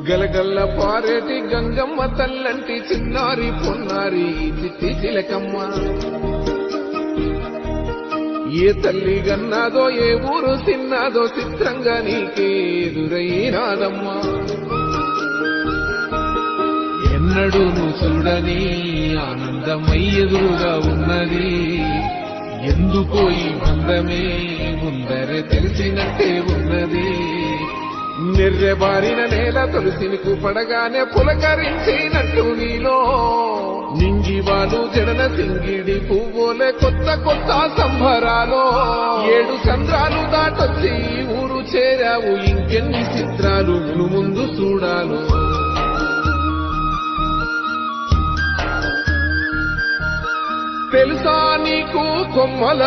గలగల్ల పారేటి గంగమ్మ తల్లంటి చిన్నారి పొన్నారి చిట్టి చిలకమ్మ. ఏ తల్లి గన్నాదో ఏ ఊరు తిన్నాదో చిత్రంగా నీకే ఎదురైనాదమ్మా. ఎన్నడూ నువ్వు చూడని ఆనందమై ఎదురుగా ఉన్నది. ఎందుకో ఈ బంధమే ముందరే తెలిసినట్టే ఉన్నది. నిర్రెబారిన నేల తులసినికు పడగానే పులకరించినట్టు నీలో నింగివాలు జడన సింగిడి పువ్వులే కొత్త కొత్త సంభరాలో. 7 చంద్రాలు దాటొచ్చి ఊరు చేరావు, ఇంకెన్ని చిత్రాలు ముందు చూడాలు. తెలుసా నీకు కొమ్మల